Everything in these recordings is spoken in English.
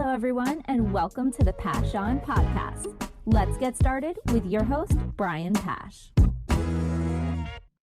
Hello, everyone, and welcome to the Pash On Podcast. Let's get started with your host, Brian Pash.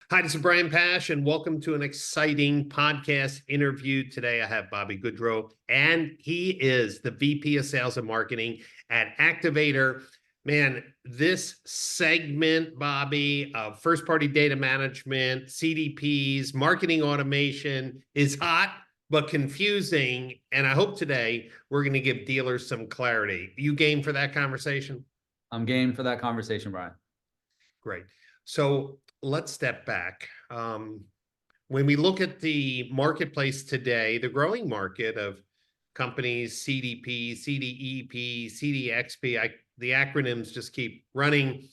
Hi, this is Brian Pash, and welcome to an exciting podcast interview. Today, I have Bobby Gaudreau, and he is the VP of Sales and Marketing at Activator. Man, this segment, Bobby, of first-party data management, CDPs, marketing automation is hot but confusing, and I hope today we're going to give dealers some clarity. You game for that conversation? I'm game for that conversation, Brian. Great. So let's step back. When we look at the marketplace today, the growing market of companies, CDP, CDEP, CDXP, the acronyms just keep running,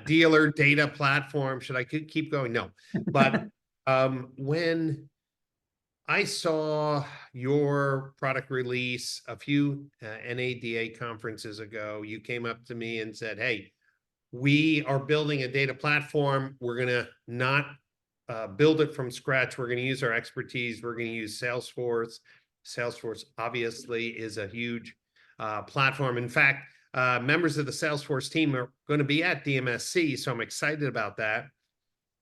dealer data platform. Should I keep going? No. But when I saw your product release a few NADA conferences ago, you came up to me and said, hey, we are building a data platform. We're going to not build it from scratch. We're going to use our expertise. We're going to use Salesforce. Salesforce obviously is a huge platform. In fact, members of the Salesforce team are going to be at DMSC, so I'm excited about that.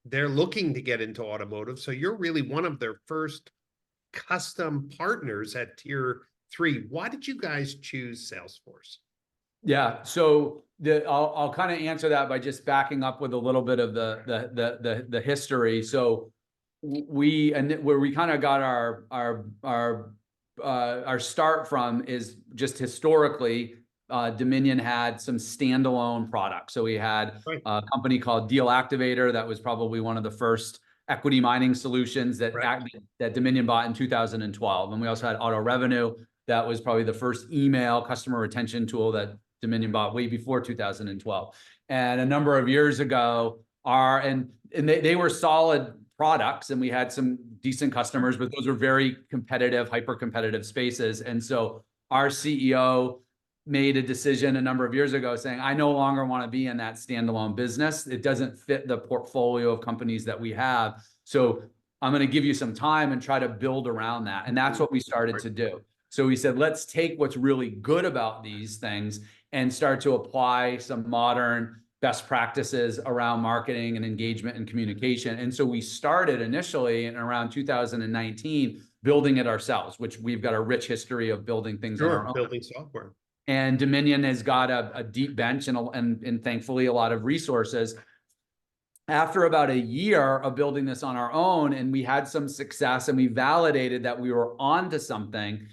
They're looking to get into automotive, so you're really one of their first custom partners at Tier 3. Why did you guys choose Salesforce? Yeah, so I'll kind of answer that by just backing up with a little bit of the history. So where we kind of got our start from is just historically, Dominion had some standalone products. So we had a company called Deal Activator that was probably one of the first equity mining solutions that Dominion bought in 2012. And we also had Auto Revenue. That was probably the first email customer retention tool that Dominion bought way before 2012. And a number of years ago, they were solid products, and we had some decent customers, but those were very competitive, hyper-competitive spaces. And so our CEO made a decision a number of years ago saying, I no longer want to be in that standalone business. It doesn't fit the portfolio of companies that we have. So I'm going to give you some time and try to build around that. And that's what we started to do. So we said, let's take what's really good about these things and start to apply some modern best practices around marketing and engagement and communication. And so we started initially in around 2019 building it ourselves, which we've got a rich history of building things on our own. Building software. And Dominion has got a deep bench and thankfully a lot of resources. After about a year of building this on our own, and we had some success and we validated that we were onto something,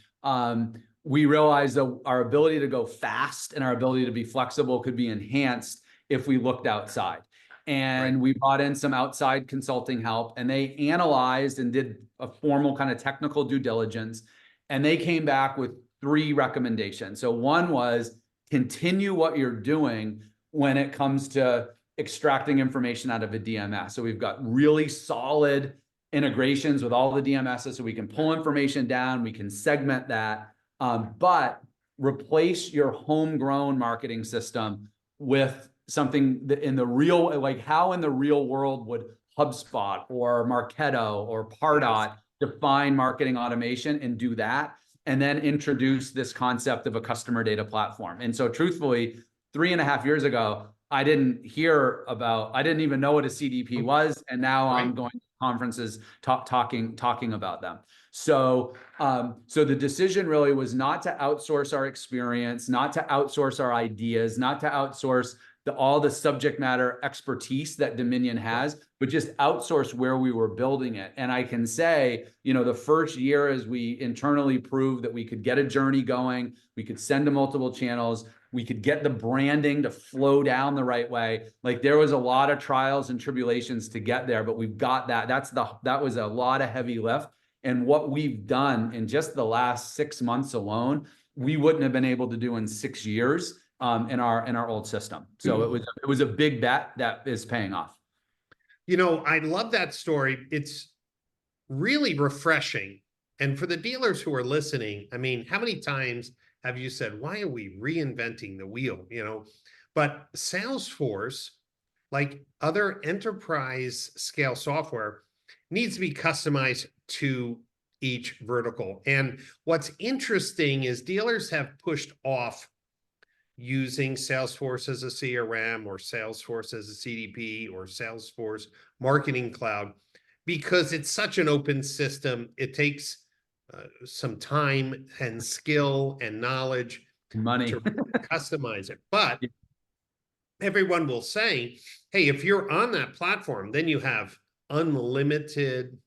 we realized that our ability to go fast and our ability to be flexible could be enhanced if we looked outside. And we brought in some outside consulting help, and they analyzed and did a formal kind of technical due diligence. And they came back with 3 recommendations. So one was continue what you're doing when it comes to extracting information out of a DMS. So we've got really solid integrations with all the DMSs, so we can pull information down, we can segment that, but replace your homegrown marketing system with something that in the real, like how in the real world would HubSpot or Marketo or Pardot define marketing automation, and do that, and then introduce this concept of a customer data platform. And so truthfully, 3.5 years ago, I didn't even know what a CDP was. And now I'm going to conferences talking about them. So the decision really was not to outsource our experience, not to outsource our ideas, not to outsource all the subject matter expertise that Dominion has, but just outsource where we were building it. And I can say, the first year as we internally proved that we could get a journey going, we could send to multiple channels, we could get the branding to flow down the right way. Like there was a lot of trials and tribulations to get there, but we've got that. That was a lot of heavy lift. And what we've done in just the last 6 months alone, we wouldn't have been able to do in 6 years in our old system. So it was a big bet that is paying off. I love that story. It's really refreshing. And for the dealers who are listening, I mean, how many times have you said, why are we reinventing the wheel? But Salesforce, like other enterprise scale software, needs to be customized to each vertical. And what's interesting is dealers have pushed off using Salesforce as a CRM or Salesforce as a CDP or Salesforce Marketing Cloud because it's such an open system. It takes some time and skill and knowledge Money to customize it. But everyone will say, hey, if you're on that platform, then you have unlimited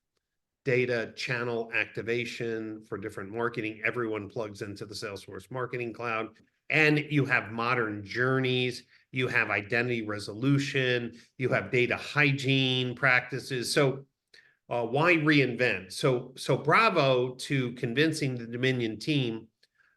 data channel activation for different marketing. Everyone plugs into the Salesforce Marketing Cloud. And you have modern journeys, you have identity resolution, you have data hygiene practices. So why reinvent? So bravo to convincing the Dominion team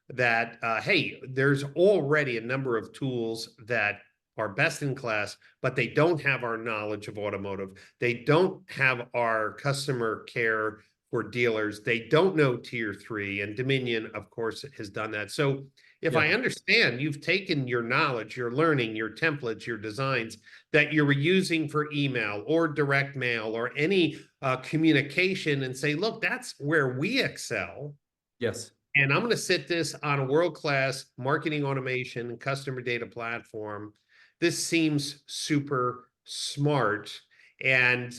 that, hey, there's already a number of tools that are best in class, but they don't have our knowledge of automotive. They don't have our customer care for dealers. They don't know tier 3, and Dominion, of course, has done that. So if I understand, you've taken your knowledge, your learning, your templates, your designs that you're using for email or direct mail or any communication and say, look, that's where we excel. Yes. And I'm going to sit this on a world-class marketing automation and customer data platform. This seems super smart. And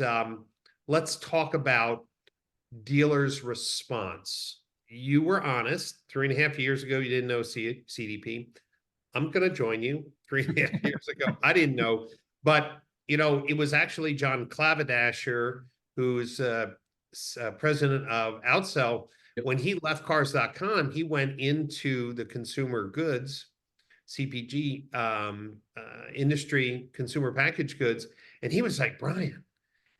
let's talk about dealers' response. You were honest. 3.5 years ago, you didn't know CDP. I'm going to join you 3.5 years ago. I didn't know. But, you know, it was actually John Clavadasher, who's president of Outsell. When he left cars.com, he went into the consumer goods, CPG industry, consumer packaged goods. And he was like, Brian,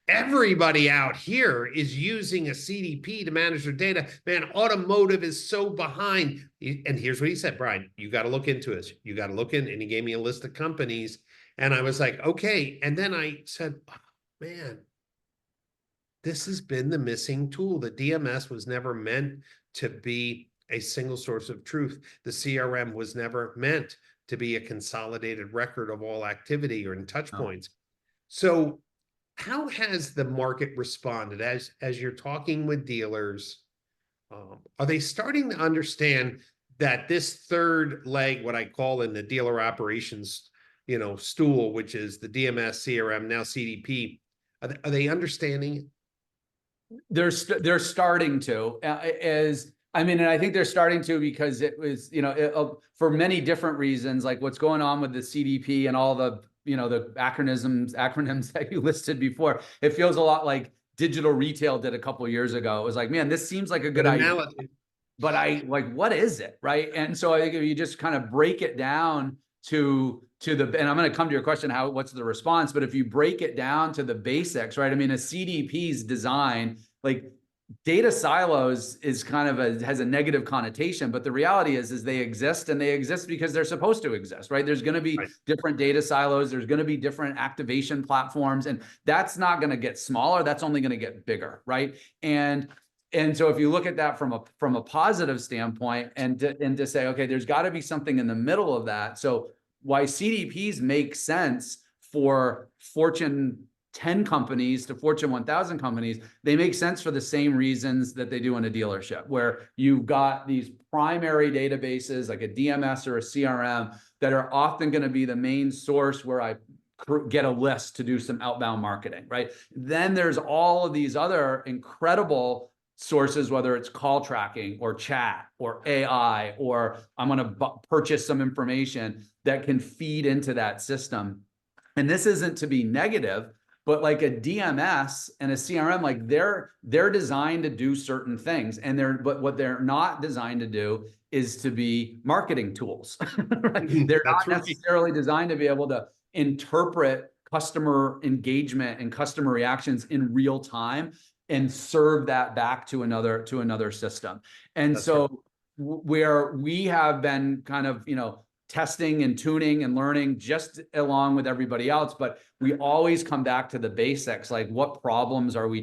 everybody out here is using a CDP to manage their data. Man, automotive is so behind. And here's what he said, Brian, you got to look into this. You got to look in. And he gave me a list of companies. And I was like, okay. And then I said, oh, man, this has been the missing tool. The DMS was never meant to be a single source of truth. The CRM was never meant to be a consolidated record of all activity or in touch points. So how has the market responded as you're talking with dealers? Are they starting to understand that this third leg, what I call in the dealer operations, you know, stool, which is the DMS, CRM, now CDP, are they understanding it? They're starting to, and I think they're starting to because it was, you know, for many different reasons, like what's going on with the CDP and all the, you know, the acronyms that you listed before. It feels a lot like digital retail did a couple of years ago. It was like, man, this seems like a good idea, but what is it, right? And so I think if you just kind of break it down to the, and I'm going to come to your question, what's the response? But if you break it down to the basics, right? I mean, a CDP's design, like data silos is kind of has a negative connotation, but the reality is they exist, and they exist because they're supposed to exist, right? There's going to be different data silos. There's going to be different activation platforms, and that's not going to get smaller. That's only going to get bigger, right? And so if you look at that from a positive standpoint and to say, okay, there's got to be something in the middle of that. So why CDPs make sense for Fortune 10 companies to Fortune 1000 companies, they make sense for the same reasons that they do in a dealership, where you've got these primary databases like a DMS or a CRM that are often going to be the main source where I get a list to do some outbound marketing, right? Then there's all of these other incredible sources, whether it's call tracking or chat or AI, or I'm going to purchase some information that can feed into that system. And this isn't to be negative, but like a DMS and a CRM, like they're designed to do certain things, and but what they're not designed to do is to be marketing tools. Right? They're not necessarily designed to be able to interpret customer engagement and customer reactions in real time and serve that back to another system. And so where we have been kind of, you know, testing and tuning and learning just along with everybody else, but we always come back to the basics, like what problems are we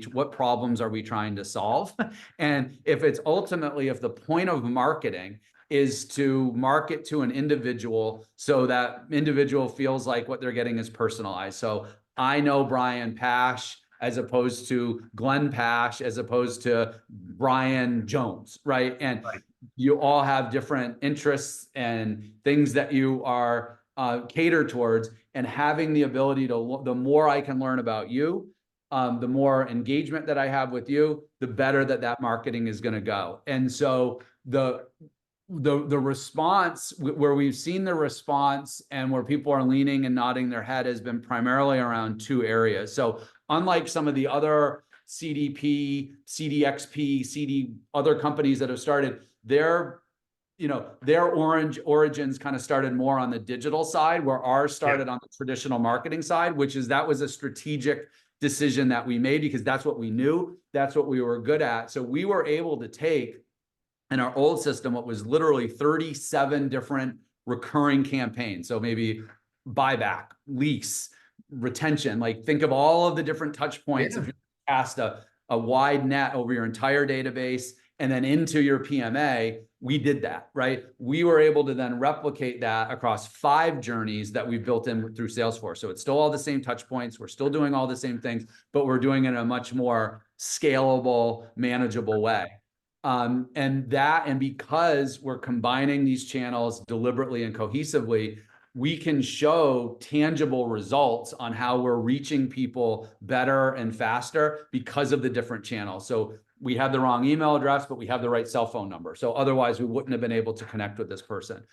trying to solve? And if the point of marketing is to market to an individual so that individual feels like what they're getting is personalized. So I know Brian Pash as opposed to Glenn Pash, as opposed to Brian Jones, right? And you all have different interests and things that you are catered towards, and having the ability to, the more I can learn about you, the more engagement that I have with you, the better that marketing is going to go. And so the response, where we've seen the response and where people are leaning and nodding their head, has been primarily around two areas. So unlike some of the other CDP, CDXP, other companies that have started, their origins kind of started more on the digital side, where ours started on the traditional marketing side, that was a strategic decision that we made because that's what we knew, that's what we were good at. So we were able to take, in our old system, what was literally 37 different recurring campaigns. So maybe buyback, lease, retention, like think of all of the different touch points. If you cast a wide net over your entire database and then into your PMA, we did that, right? We were able to then replicate that across 5 journeys that we've built in through Salesforce. So it's still all the same touch points. We're still doing all the same things, but we're doing it in a much more scalable, manageable way. And because we're combining these channels deliberately and cohesively, we can show tangible results on how we're reaching people better and faster because of the different channels. So we have the wrong email address, but we have the right cell phone number. So otherwise we wouldn't have been able to connect with this person.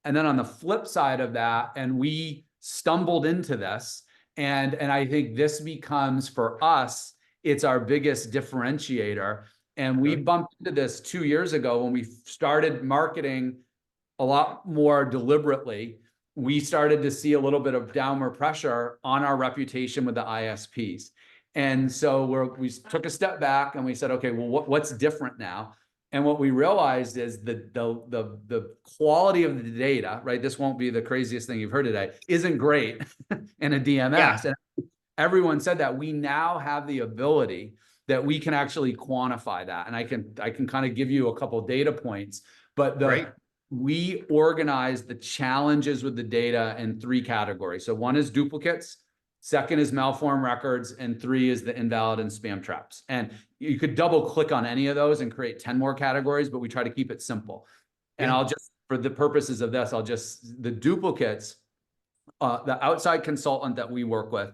And then on the flip side of that, and we stumbled into this, and I think this becomes, for us, it's our biggest differentiator. And we bumped into this 2 years ago when we started marketing a lot more deliberately. We started to see a little bit of downward pressure on our reputation with the ISPs. And so we took a step back and we said, okay, well, what's different now? And what we realized is the quality of the data, right? This won't be the craziest thing you've heard today, isn't great in a DMS. Yeah. And everyone said that. We now have the ability that we can actually quantify that. And I can kind of give you a couple data points, but we organize the challenges with the data in 3 categories. So one is duplicates, second is malformed records, and 3 is the invalid and spam traps. And you could double click on any of those and create 10 more categories, but we try to keep it simple. And I'll just, for the purposes of this, the duplicates, the outside consultant that we work with,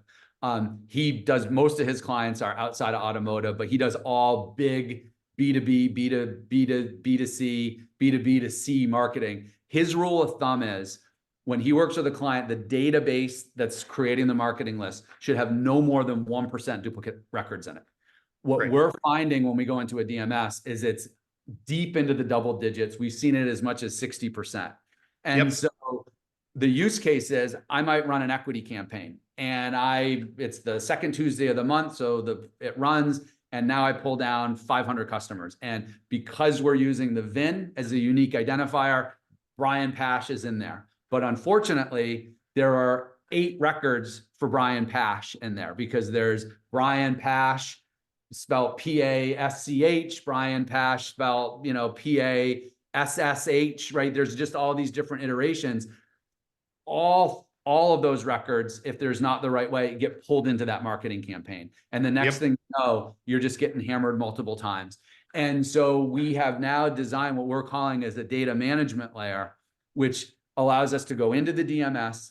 he does, most of his clients are outside of automotive, but he does all big B2B, B2C, B2B2C marketing. His rule of thumb is, when he works with a client, the database that's creating the marketing list should have no more than 1% duplicate records in it. What we're finding when we go into a DMS is it's deep into the double digits. We've seen it as much as 60%. And so the use case is, I might run an equity campaign, and it's the second Tuesday of the month, so it runs, and now I pull down 500 customers. And because we're using the VIN as a unique identifier, Brian Pash is in there. But unfortunately, there are 8 records for Brian Pash in there, because there's Brian Pash spelled P-A-S-C-H, Brian Pash spelled, P-A-S-S-H, right? There's just all these different iterations. All of those records, if there's not the right way, get pulled into that marketing campaign. And the next thing you know, you're just getting hammered multiple times. And so we have now designed what we're calling as a data management layer, which allows us to go into the DMS,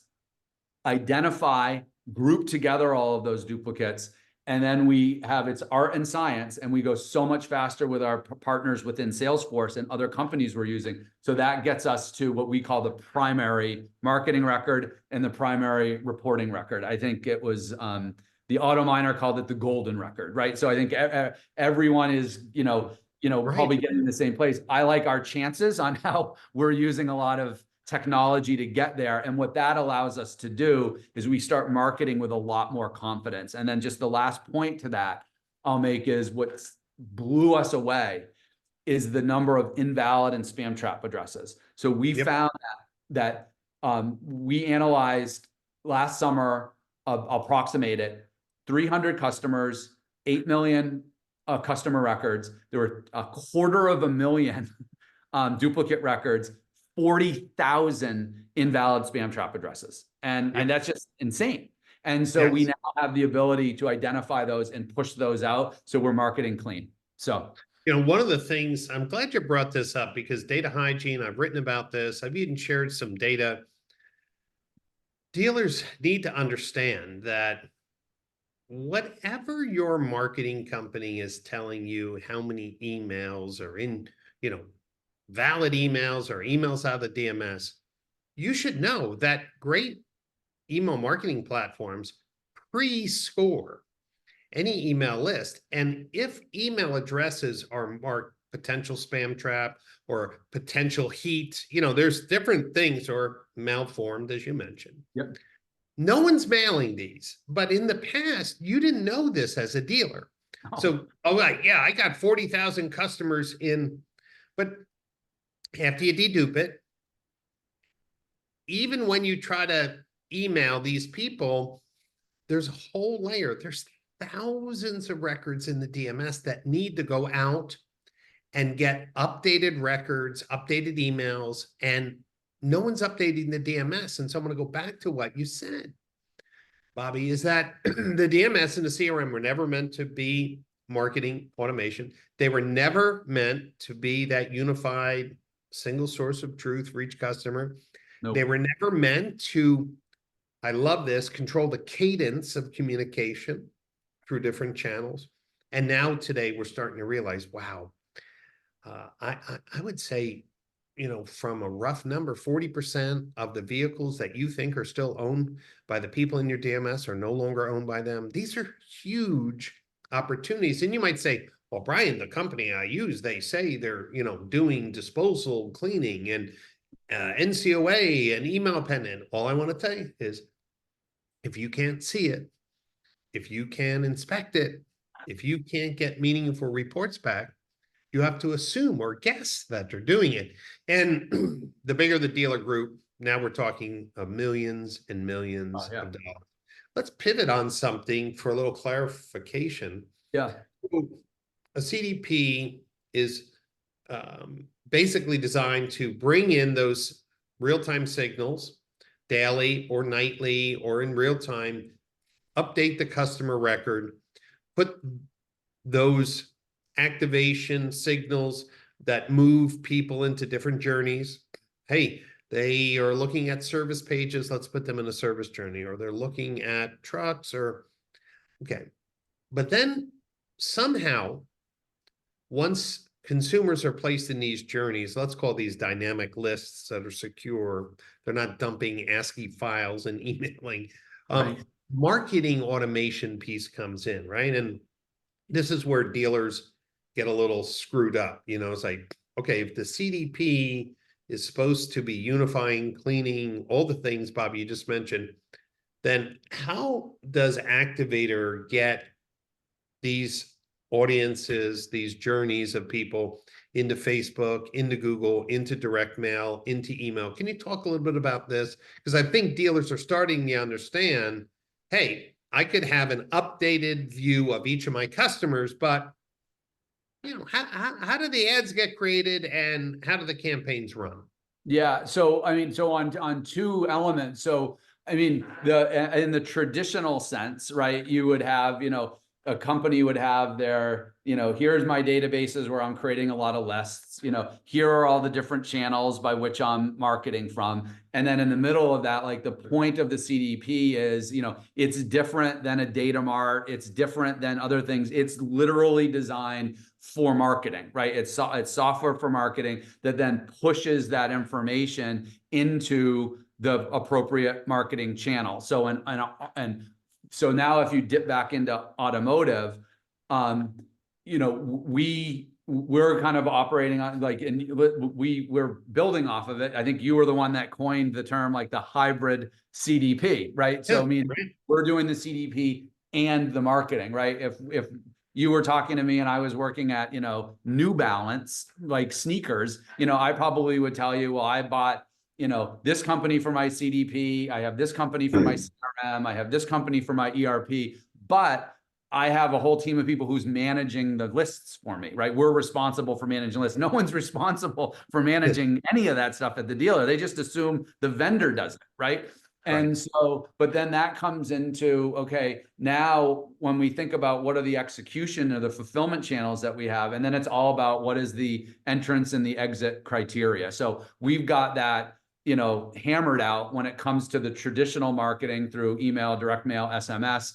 identify, group together all of those duplicates, and then it's art and science, and we go so much faster with our partners within Salesforce and other companies we're using. So that gets us to what we call the primary marketing record and the primary reporting record. I think it was the auto miner called it the golden record, right? So I think everyone is, probably getting in the same place. I like our chances on how we're using a lot of technology to get there. And what that allows us to do is we start marketing with a lot more confidence. And then just the last point to that I'll make is, what blew us away is the number of invalid and spam trap addresses. So we found that we analyzed last summer, approximate it, 300 customers, 8 million customer records. There were 250,000 duplicate records, 40,000 invalid spam trap addresses. And that's just insane. And so we Yes. now have the ability to identify those and push those out. So we're marketing clean. So, One of the things, I'm glad you brought this up because data hygiene, I've written about this. I've even shared some data. Dealers need to understand that whatever your marketing company is telling you, how many emails are in, valid emails or emails out of the DMS, you should know that great email marketing platforms pre-score any email list. And if email addresses are marked potential spam trap or potential heat, there's different things, or malformed, as you mentioned. yep. No one's mailing these, but in the past, you didn't know this as a dealer. Oh. So, yeah, I got 40,000 customers in, but after you dedupe it, even when you try to email these people, there's a whole layer. There's thousands of records in the DMS that need to go out and get updated records, updated emails, and no one's updating the DMS. And so I'm going to go back to what you said, Bobby, is that the DMS and the CRM were never meant to be marketing automation. They were never meant to be that unified single source of truth for each customer. Nope. They were never meant to, I love this, control the cadence of communication through different channels. And now today we're starting to realize, wow, I would say, from a rough number, 40% of the vehicles that you think are still owned by the people in your DMS are no longer owned by them. These are huge opportunities. And you might say, well, Brian, the company I use, they say they're, doing disposal cleaning and NCOA and email pendant. All I want to tell you is, if you can't see it, if you can inspect it, if you can't get meaningful reports back, you have to assume or guess that they're doing it. And the bigger the dealer group, now we're talking of millions and millions of dollars. Let's pivot on something for a little clarification. Yeah. A CDP is basically designed to bring in those real-time signals daily or nightly or in real time, update the customer record, put those activation signals that move people into different journeys. Hey, they are looking at service pages, let's put them in a service journey, or they're looking at trucks, or okay. But then somehow, once consumers are placed in these journeys, let's call these dynamic lists that are secure, they're not dumping ASCII files and emailing. Right. Marketing automation piece comes in, right? And this is where dealers get a little screwed up. It's like, okay, if the CDP is supposed to be unifying, cleaning, all the things, Bobby, you just mentioned, then how does Activator get these audiences, these journeys of people into Facebook, into Google, into direct mail, into email? Can you talk a little bit about this? Because I think dealers are starting to understand, hey, I could have an updated view of each of my customers, but how do the ads get created and how do the campaigns run? Yeah. So, I mean, so on two elements. So, I mean, in the traditional sense, right, you would have, a company would have their, here's my databases where I'm creating a lot of lists, here are all the different channels by which I'm marketing from. And then in the middle of that, like the point of the CDP is, it's different than a data mart. It's different than other things. It's literally designed for marketing, right? It's software for marketing that then pushes that information into the appropriate marketing channel. So, and so now if you dip back into automotive, we're kind of operating on we're building off of it. I think you were the one that coined the term like the hybrid CDP, right? So, right. We're doing the CDP and the marketing, right? If you were talking to me and I was working at, New Balance, like sneakers, I probably would tell you, well, I bought, this company for my CDP. I have this company for my CRM. I have this company for my ERP, but I have a whole team of people who's managing the lists for me, right? We're responsible for managing lists. No one's responsible for managing any of that stuff at the dealer. They just assume the vendor does it, right? And so, but then that comes into, okay, now when we think about what are the execution or the fulfillment channels that we have, and then it's all about what is the entrance and the exit criteria. So we've got that, hammered out when it comes to the traditional marketing through email, direct mail, SMS.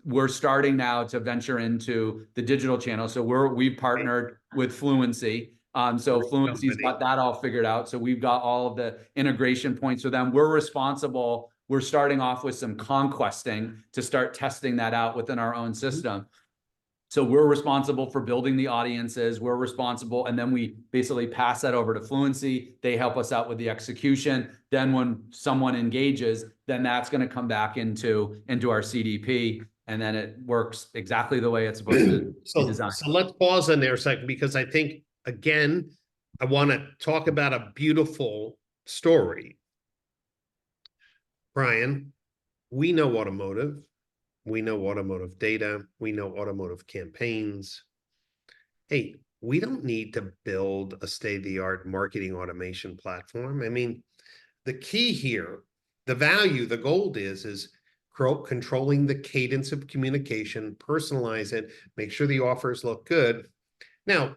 We're starting now to venture into the digital channel. So we've partnered with Fluency. So Fluency's got that all figured out. So we've got all of the integration points with them. We're starting off with some conquesting to start testing that out within our own system. So we're responsible for building the audiences. We're responsible, and then we basically pass that over to Fluency. They help us out with the execution. Then when someone engages, then that's going to come back into our CDP, and then it works exactly the way it's supposed to be designed. So let's pause on there a second, because I think, again, I want to talk about a beautiful story. Brian, we know automotive. We know automotive data. We know automotive campaigns. Hey, we don't need to build a state-of-the-art marketing automation platform. I mean, the key here, the value, the gold is controlling the cadence of communication, personalize it, make sure the offers look good. Now,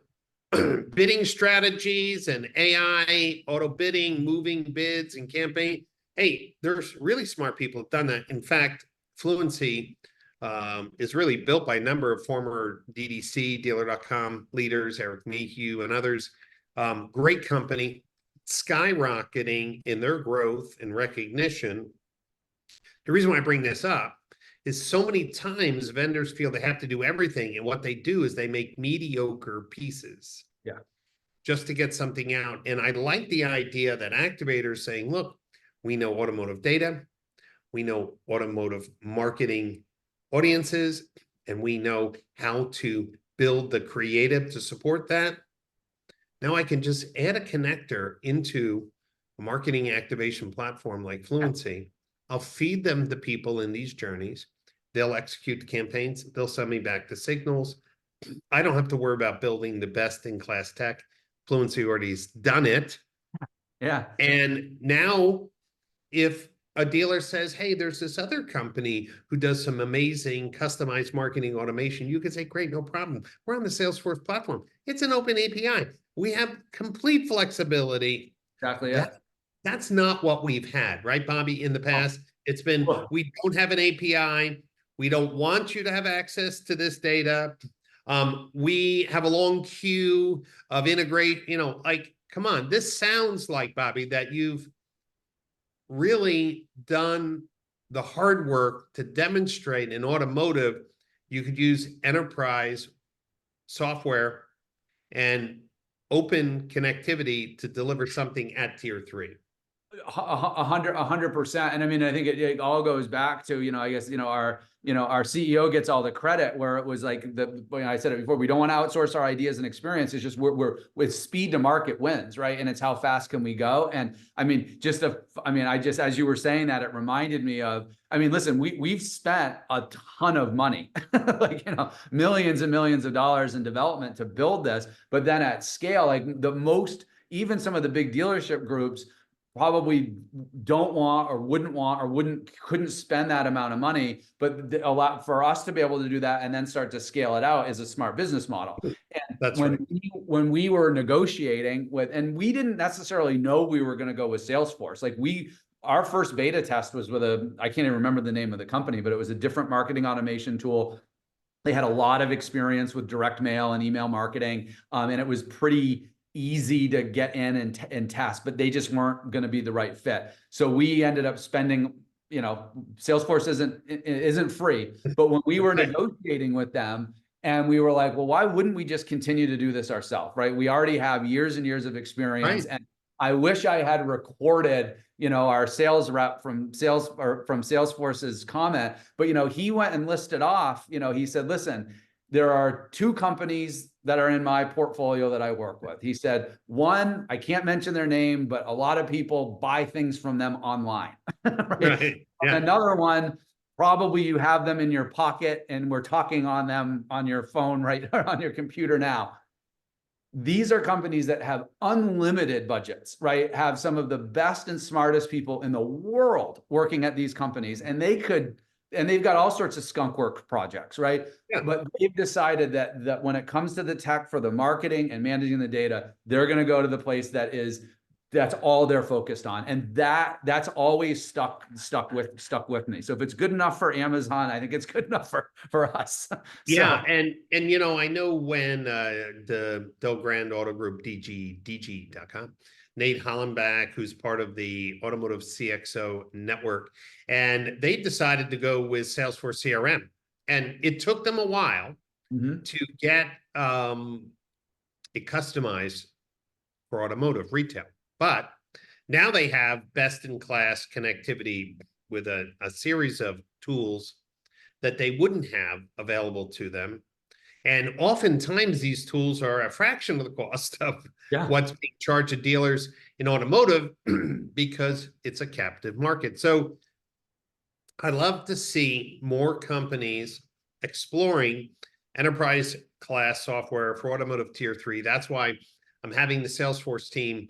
bidding strategies and AI, auto bidding, moving bids and campaign. Hey, there's really smart people who've done that. In fact, Fluency is really built by a number of former DDC, Dealer.com leaders, Eric Mayhew and others. Great company, skyrocketing in their growth and recognition. The reason why I bring this up is so many times vendors feel they have to do everything, and what they do is they make mediocre pieces just to get something out. And I like the idea that Activator is saying, look, we know automotive data, we know automotive marketing audiences, and we know how to build the creative to support that. Now I can just add a connector into a marketing activation platform like Fluency. I'll feed them the people in these journeys. They'll execute the campaigns. They'll send me back the signals. I don't have to worry about building the best in class tech. Fluency already has done it. Yeah. And now if a dealer says, hey, there's this other company who does some amazing customized marketing automation, you can say, great, no problem. We're on the Salesforce platform. It's an open API. We have complete flexibility. Exactly. Yeah. That's not what we've had, right, Bobby? In the past, it's been, we don't have an API. We don't want you to have access to this data. We have a long queue of integrate, like, come on, this sounds like, Bobby, that you've really done the hard work to demonstrate in automotive, you could use enterprise software and open connectivity to deliver something at tier 3. 100%. And I mean, I think it all goes back to, I guess, our CEO gets all the credit, where it was like I said it before, we don't want to outsource our ideas and experience. It's just we're with speed to market wins, right? And it's how fast can we go? And I mean, as you were saying that, it reminded me of, listen, we've spent a ton of money, like, millions and millions of dollars in development to build this, but then at scale, like even some of the big dealership groups probably don't want or couldn't spend that amount of money, but a lot for us to be able to do that and then start to scale it out is a smart business model. And that's when we were negotiating with, and we didn't necessarily know we were going to go with Salesforce. Like our first beta test was with I can't even remember the name of the company, but it was a different marketing automation tool. They had a lot of experience with direct mail and email marketing. And it was pretty easy to get in and test, but they just weren't going to be the right fit. So we ended up spending, Salesforce isn't free, but when we were negotiating with them, and we were like, well, why wouldn't we just continue to do this ourselves, right? We already have years and years of experience. Right. And I wish I had recorded, our sales rep from Salesforce's comment, but, he went and listed off, he said, listen, there are 2 companies that are in my portfolio that I work with. He said, one, I can't mention their name, but a lot of people buy things from them online. Right? Yeah. Another one, probably you have them in your pocket and we're talking on them on your phone, right, on your computer now. these are companies that have unlimited budgets, right? Have some of the best and smartest people in the world working at these companies, and they've got all sorts of skunk work projects, right? Yeah. But they've decided that when it comes to the tech for the marketing and managing the data, they're going to go to the place that's all they're focused on, and that's always stuck with me. So if it's good enough for Amazon, I think it's good enough for us. Yeah, and I know when the Del Grande Auto Group, DG.com, Nate Hollenbach, who's part of the Automotive CXO network, and they decided to go with Salesforce CRM, and it took them a while to get it customized for automotive retail. But now they have best-in-class connectivity with a series of tools that they wouldn't have available to them. And oftentimes these tools are a fraction of the cost of what's being charged to dealers in automotive because it's a captive market. So I love to see more companies exploring enterprise class software for automotive tier 3. That's why I'm having the Salesforce team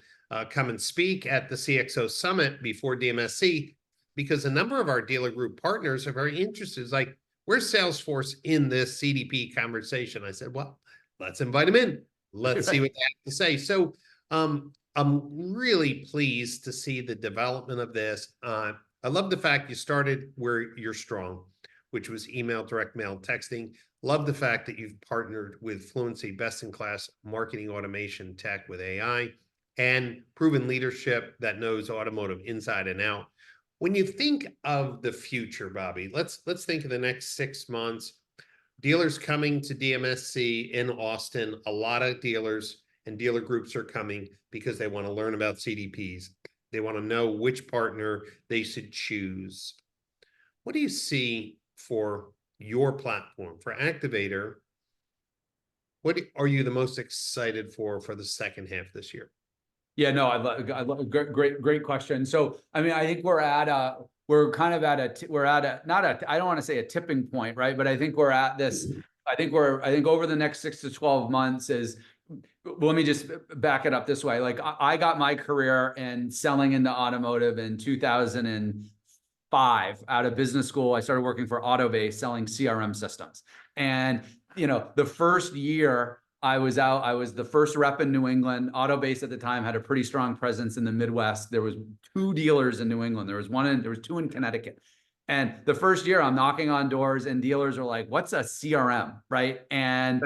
come and speak at the CXO Summit before DMSC, because a number of our dealer group partners are very interested. It's like, where's Salesforce in this CDP conversation? I said, well, let's invite them in. Let's see what they have to say. So I'm really pleased to see the development of this. I love the fact you started where you're strong, which was email, direct mail, texting. Love the fact that you've partnered with Fluency, best-in-class marketing automation tech with AI, and proven leadership that knows automotive inside and out. When you think of the future, Bobby, let's think of the next 6 months. Dealers coming to DMSC in Austin. A lot of dealers and dealer groups are coming because they want to learn about CDPs. They want to know which partner they should choose. What do you see for your platform, for Activator? What are you the most excited for the second half this year? Yeah, no, I love great question. So, I mean, I think I don't want to say a tipping point, right? But I think we're at this, I think over the next 6 to 12 months let me just back it up this way. Like I got my career in selling into automotive in 2005 out of business school. I started working for Automotive selling CRM systems. And, the first year I was the first rep in New England. Autobase at the time had a pretty strong presence in the Midwest. There was 2 dealers in New England. There was 2 in Connecticut. And the first year I'm knocking on doors and dealers are like, what's a CRM? Right. And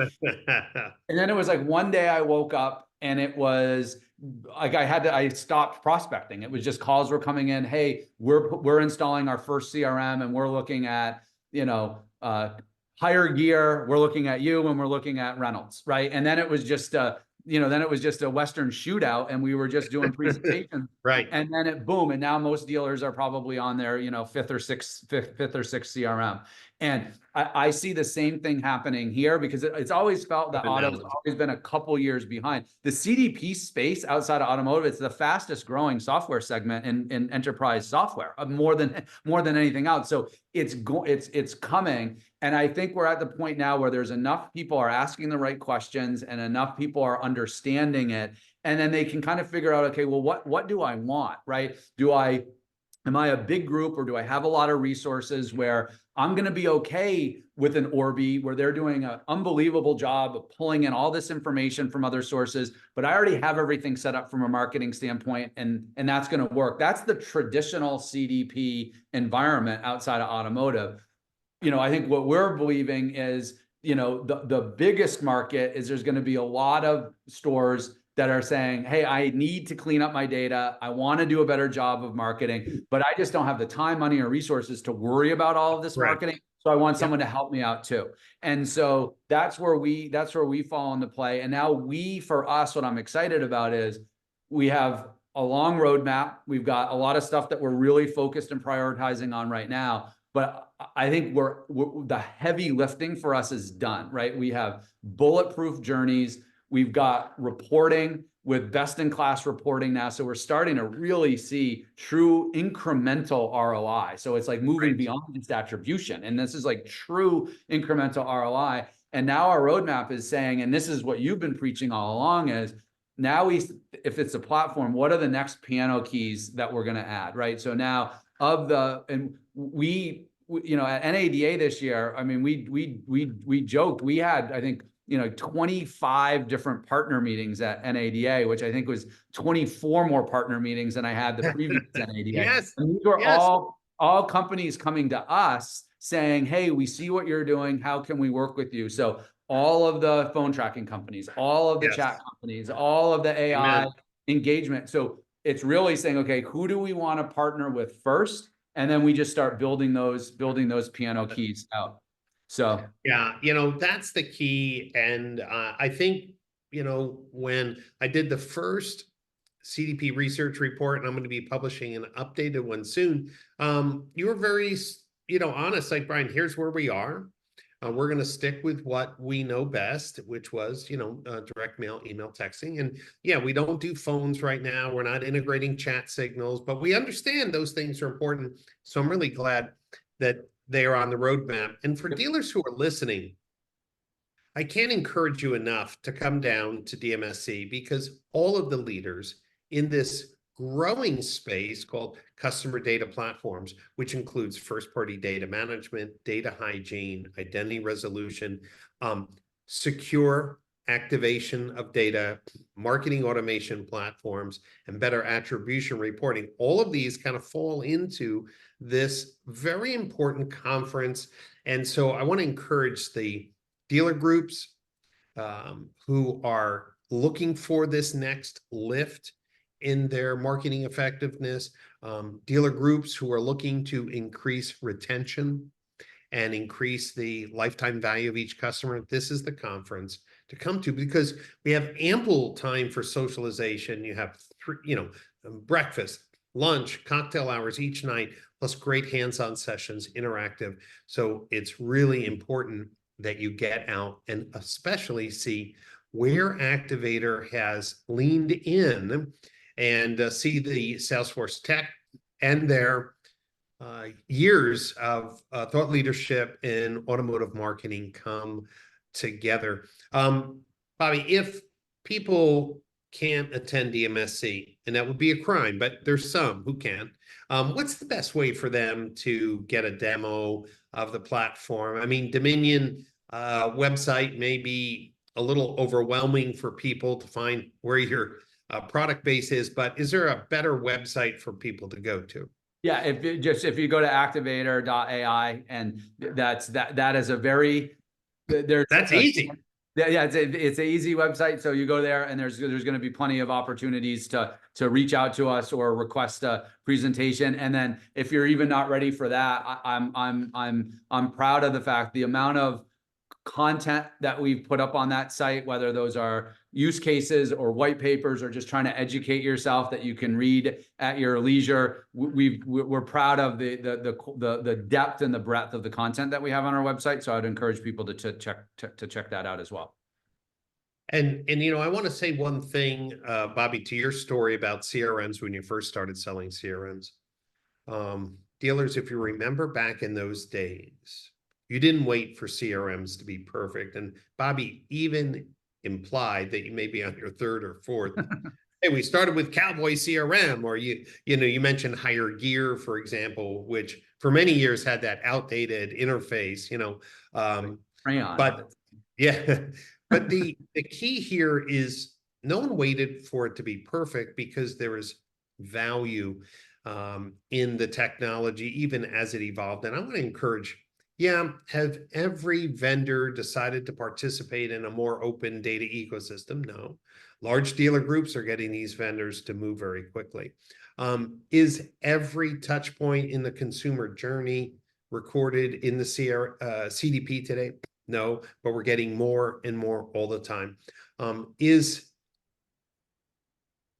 then it was like one day I woke up and it was like I stopped prospecting. It was just calls were coming in. Hey, we're installing our first CRM and we're looking at, higher gear, we're looking at you, and we're looking at Reynolds, right? And then it was just a Western shootout, and we were just doing presentations, right? And then boom, and now most dealers are probably on their fifth or sixth CRM. And I see the same thing happening here because it's always felt that auto has always been a couple years behind. The CDP space outside of automotive, it's the fastest growing software segment in enterprise software, more than anything else. So it's coming. And I think we're at the point now where there's enough people are asking the right questions and enough people are understanding it. And then they can kind of figure out, okay, well, what do I want, right? Am I a big group or do I have a lot of resources where I'm going to be okay with an Orbi where they're doing an unbelievable job of pulling in all this information from other sources, but I already have everything set up from a marketing standpoint and that's going to work. That's the traditional CDP environment outside of automotive. I think what we're believing is, the biggest market is there's going to be a lot of stores that are saying, hey, I need to clean up my data. I want to do a better job of marketing, but I just don't have the time, money, or resources to worry about all of this marketing. So I want someone to help me out too. And so that's where we fall into play. And now for us, what I'm excited about is we have a long roadmap. We've got a lot of stuff that we're really focused and prioritizing on right now. But I think the heavy lifting for us is done, right? We have bulletproof journeys. We've got reporting with best-in-class reporting now. So we're starting to really see true incremental ROI. So it's like moving beyond just attribution. And this is like true incremental ROI. And now our roadmap is saying, and this is what you've been preaching all along, is now if it's a platform, what are the next piano keys that we're going to add, right? So now we at NADA this year, I mean, we joked, we had, I think, 25 different partner meetings at NADA, which I think was 24 more partner meetings than I had the previous NADA. Yes. And these were Yes. all companies coming to us saying, hey, we see what you're doing. How can we work with you? So all of the phone tracking companies, all of the Yes. chat companies, all of the AI engagement. So it's really saying, okay, who do we want to partner with first? And then we just start building those piano keys out. So yeah, that's the key. And I think, when I did the first CDP research report, and I'm going to be publishing an updated one soon, you were very, honest, like, Brian, here's where we are. We're going to stick with what we know best, which was, direct mail, email, texting. And yeah, we don't do phones right now. We're not integrating chat signals, but we understand those things are important. So I'm really glad that they are on the roadmap. And for dealers who are listening, I can't encourage you enough to come down to DMSC, because all of the leaders in this growing space called customer data platforms, which includes first-party data management, data hygiene, identity resolution, secure activation of data, marketing automation platforms, and better attribution reporting. All of these kind of fall into this very important conference. And so I want to encourage the dealer groups who are looking for this next lift in their marketing effectiveness, dealer groups who are looking to increase retention and increase the lifetime value of each customer. This is the conference to come to, because we have ample time for socialization. You have breakfast, lunch, cocktail hours each night, plus great hands-on sessions, interactive. So it's really important that you get out and especially see where Activator has leaned in, and see the Salesforce tech and their years of thought leadership in automotive marketing come together. Bobby, if people can't attend DMSC, and that would be a crime, but there's some who can, what's the best way for them to get a demo of the platform? I mean, Dominion website may be a little overwhelming for people to find where your product base is, but is there a better website for people to go to? Yeah, if you go to Activator.ai, and that is a very that's easy. Yeah, it's an easy website. So you go there, and there's going to be plenty of opportunities to reach out to us or request a presentation. And then if you're even not ready for that, I'm proud of the fact the amount of content that we've put up on that site, whether those are use cases or white papers or just trying to educate yourself that you can read at your leisure. We're proud of the depth and the breadth of the content that we have on our website. So I'd encourage people to check that out as well. And I want to say one thing, Bobby, to your story about CRMs when you first started selling CRMs. Dealers, if you remember back in those days, you didn't wait for CRMs to be perfect. And Bobby even implied that you may be on your third or fourth. Hey, we started with Cowboy CRM, or you mentioned Higher Gear, for example, which for many years had that outdated interface, Crayon. But yeah, but the key here is no one waited for it to be perfect, because there is value in the technology, even as it evolved. And I want to encourage, have every vendor decided to participate in a more open data ecosystem? No. Large dealer groups are getting these vendors to move very quickly. Is every touch point in the consumer journey recorded in the CDP today? No, but we're getting more and more all the time. Is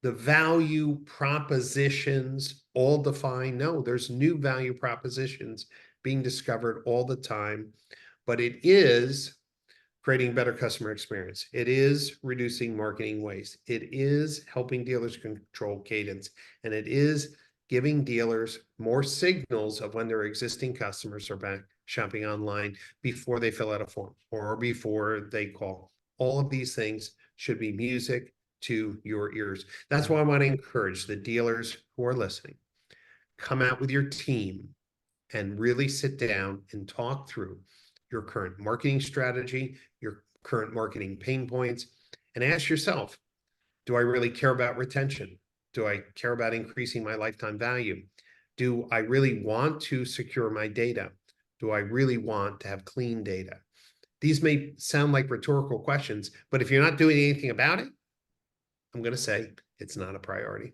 the value propositions all defined? No, there's new value propositions being discovered all the time, but it is creating better customer experience. It is reducing marketing waste. It is helping dealers control cadence, and it is giving dealers more signals of when their existing customers are back shopping online before they fill out a form or before they call. All of these things should be music to your ears. That's why I want to encourage the dealers who are listening, come out with your team and really sit down and talk through your current marketing strategy, your current marketing pain points, and ask yourself, do I really care about retention? Do I care about increasing my lifetime value? Do I really want to secure my data? Do I really want to have clean data? These may sound like rhetorical questions, but if you're not doing anything about it, I'm going to say it's not a priority.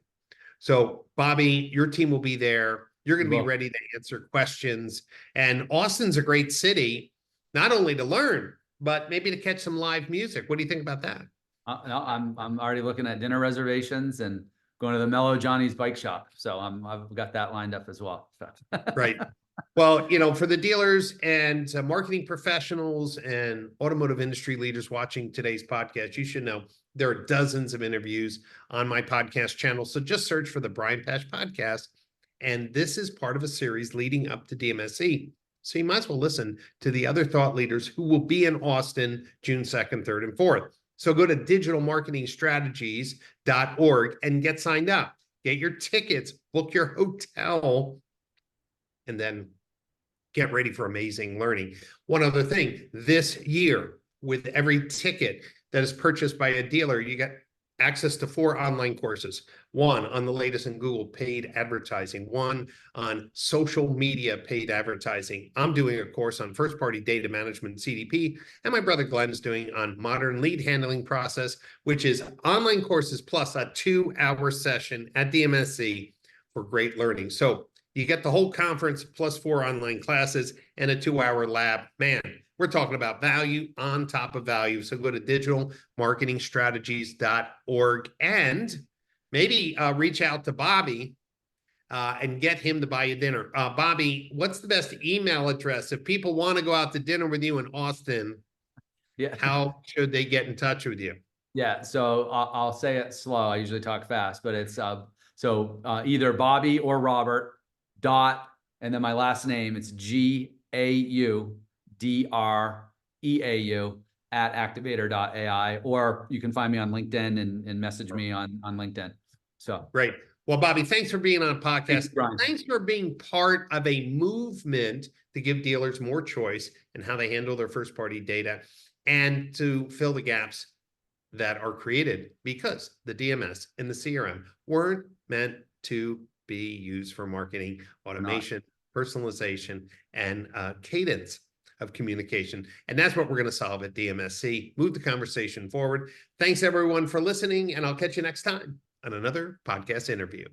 So, Bobby, your team will be there. You're going to be ready to answer questions. And Austin's a great city, not only to learn, but maybe to catch some live music. What do you think about that? No, I'm already looking at dinner reservations and going to the Mellow Johnny's bike shop. So I've got that lined up as well. Right. Well, for the dealers and marketing professionals and automotive industry leaders watching today's podcast, you should know there are dozens of interviews on my podcast channel. So just search for the Brian Pash Podcast. And this is part of a series leading up to DMSC. So you might as well listen to the other thought leaders who will be in Austin June 2nd, 3rd, and 4th. So go to digitalmarketingstrategies.org and get signed up. Get your tickets, book your hotel, and then get ready for amazing learning. One other thing, this year, with every ticket that is purchased by a dealer, you get access to 4 online courses. 1 on the latest in Google paid advertising, 1 on social media paid advertising. I'm doing a course on first-party data management, CDP, and my brother Glenn is doing on modern lead handling process, which is online courses plus a 2-hour session at DMSC for great learning. So you get the whole conference plus 4 online classes and a 2-hour lab. Man, we're talking about value on top of value. So go to digitalmarketingstrategies.org and maybe reach out to Bobby and get him to buy you dinner. Bobby, what's the best email address? If people want to go out to dinner with you in Austin, how should they get in touch with you? Yeah, so I'll say it slow. I usually talk fast, but it's either Bobby or Robert dot, and then my last name, it's Gaudreau at Activator.ai, or you can find me on LinkedIn and message me on LinkedIn. So great. Well, Bobby, thanks for being on a podcast. Thanks for being part of a movement to give dealers more choice in how they handle their first-party data and to fill the gaps that are created because the DMS and the CRM weren't meant to be used for marketing, automation, personalization, and cadence of communication. And that's what we're going to solve at DMSC. Move the conversation forward. Thanks, everyone, for listening, and I'll catch you next time on another podcast interview.